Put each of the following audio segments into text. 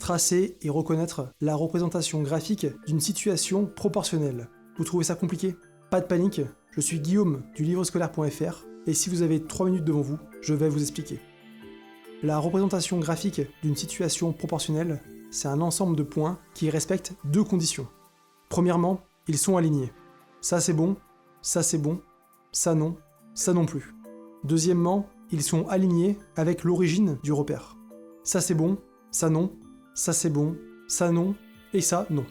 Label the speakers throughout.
Speaker 1: tracer et reconnaître la représentation graphique d'une situation proportionnelle. Vous trouvez ça compliqué? Pas de panique, je suis Guillaume du livrescolaire.fr et si vous avez 3 minutes devant vous, je vais vous expliquer. La représentation graphique d'une situation proportionnelle, c'est un ensemble de points qui respectent 2 conditions. Premièrement, ils sont alignés. Ça c'est bon, ça non plus. Deuxièmement, ils sont alignés avec l'origine du repère. Ça c'est bon, ça non, ça c'est bon, ça non, et ça non.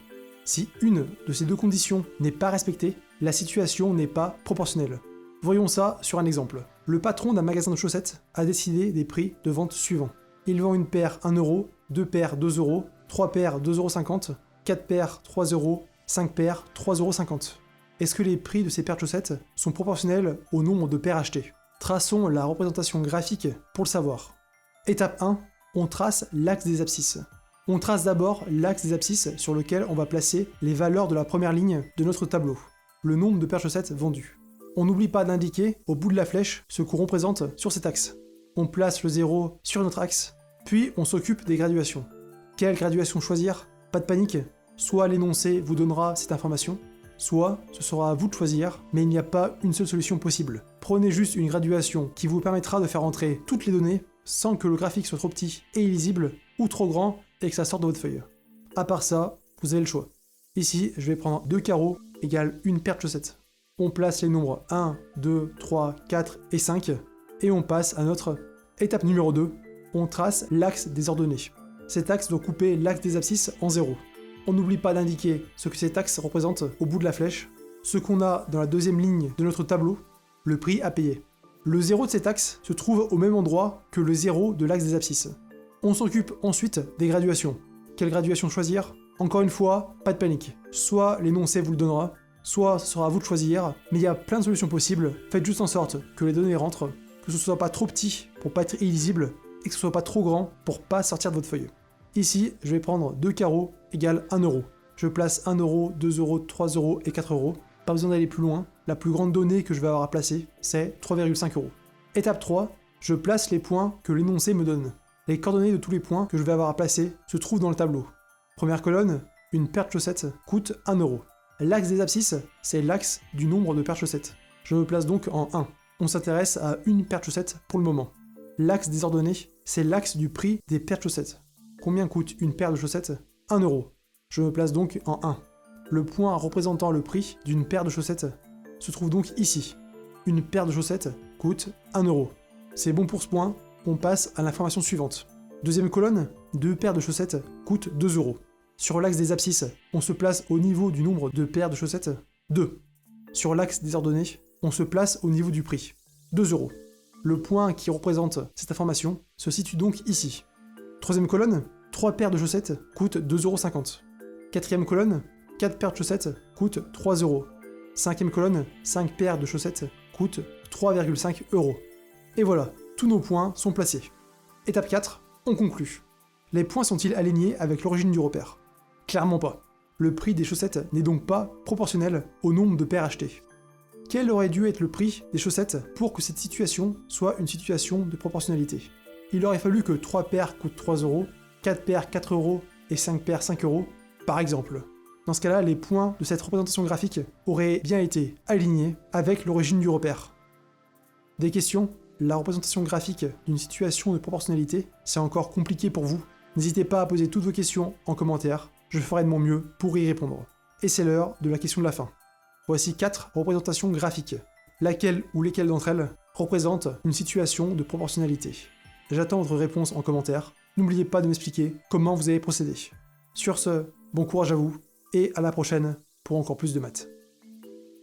Speaker 1: Si une de ces 2 conditions n'est pas respectée, la situation n'est pas proportionnelle. Voyons ça sur un exemple. Le patron d'un magasin de chaussettes a décidé des prix de vente suivants. Il vend une paire 1 €, 2 paires 2 €, 3 paires 2,50 €, 4 paires 3 €, 5 paires 3,50 €. Est-ce que les prix de ces paires de chaussettes sont proportionnels au nombre de paires achetées? Traçons la représentation graphique pour le savoir. Étape 1, on trace l'axe des abscisses. On trace d'abord l'axe des abscisses sur lequel on va placer les valeurs de la première ligne de notre tableau, le nombre de paires de chaussettes vendues. On n'oublie pas d'indiquer au bout de la flèche ce qu'on représente sur cet axe. On place le 0 sur notre axe, puis on s'occupe des graduations. Quelle graduation choisir? Pas de panique, soit l'énoncé vous donnera cette information, soit ce sera à vous de choisir, mais il n'y a pas une seule solution possible. Prenez juste une graduation qui vous permettra de faire entrer toutes les données sans que le graphique soit trop petit et illisible, ou trop grand et que ça sorte de votre feuille. À part ça, vous avez le choix. Ici, je vais prendre 2 carreaux égale une paire de chaussettes. On place les nombres 1, 2, 3, 4 et 5, et on passe à notre étape numéro 2, on trace l'axe des ordonnées. Cet axe doit couper l'axe des abscisses en 0. On n'oublie pas d'indiquer ce que cet axe représente au bout de la flèche, ce qu'on a dans la deuxième ligne de notre tableau, le prix à payer. Le 0 de cet axe se trouve au même endroit que le 0 de l'axe des abscisses. On s'occupe ensuite des graduations. Quelle graduation choisir? Encore une fois, pas de panique. Soit l'énoncé vous le donnera, soit ce sera à vous de choisir, mais il y a plein de solutions possibles. Faites juste en sorte que les données rentrent, que ce soit pas trop petit pour pas être illisible, et que ce soit pas trop grand pour pas sortir de votre feuille. Ici, je vais prendre 2 carreaux égale 1 €. Je place 1 €, 2 €, 3 € et 4 €. Pas besoin d'aller plus loin, la plus grande donnée que je vais avoir à placer, c'est 3,5 €. Étape 3, je place les points que l'énoncé me donne. Les coordonnées de tous les points que je vais avoir à placer se trouvent dans le tableau. Première colonne, une paire de chaussettes coûte 1 €. L'axe des abscisses, c'est l'axe du nombre de paires de chaussettes. Je me place donc en 1. On s'intéresse à une paire de chaussettes pour le moment. L'axe des ordonnées, c'est l'axe du prix des paires de chaussettes. Combien coûte une paire de chaussettes? 1 €. Je me place donc en 1. Le point représentant le prix d'une paire de chaussettes se trouve donc ici. Une paire de chaussettes coûte 1 €. C'est bon pour ce point, on passe à l'information suivante. Deuxième colonne, 2 paires de chaussettes coûtent 2 €. Sur l'axe des abscisses, on se place au niveau du nombre de paires de chaussettes, 2. Sur l'axe des ordonnées, on se place au niveau du prix, 2 €. Le point qui représente cette information se situe donc ici. Troisième colonne, 3 paires de chaussettes coûtent 2,50 €. Quatrième colonne, 4 paires de chaussettes coûtent 3 €. Cinquième colonne, 5 paires de chaussettes coûtent 3,5 €. Et voilà, tous nos points sont placés. Étape 4, on conclut. Les points sont-ils alignés avec l'origine du repère? Clairement pas. Le prix des chaussettes n'est donc pas proportionnel au nombre de paires achetées. Quel aurait dû être le prix des chaussettes pour que cette situation soit une situation de proportionnalité? Il aurait fallu que 3 paires coûtent 3 €, 4 paires 4 € et 5 paires 5 €, par exemple. Dans ce cas-là, les points de cette représentation graphique auraient bien été alignés avec l'origine du repère. Des questions? La représentation graphique d'une situation de proportionnalité, c'est encore compliqué pour vous? N'hésitez pas à poser toutes vos questions en commentaire, je ferai de mon mieux pour y répondre. Et c'est l'heure de la question de la fin. Voici 4 représentations graphiques. Laquelle ou lesquelles d'entre elles représentent une situation de proportionnalité? J'attends votre réponse en commentaire. N'oubliez pas de m'expliquer comment vous avez procédé. Sur ce, bon courage à vous, et à la prochaine pour encore plus de maths.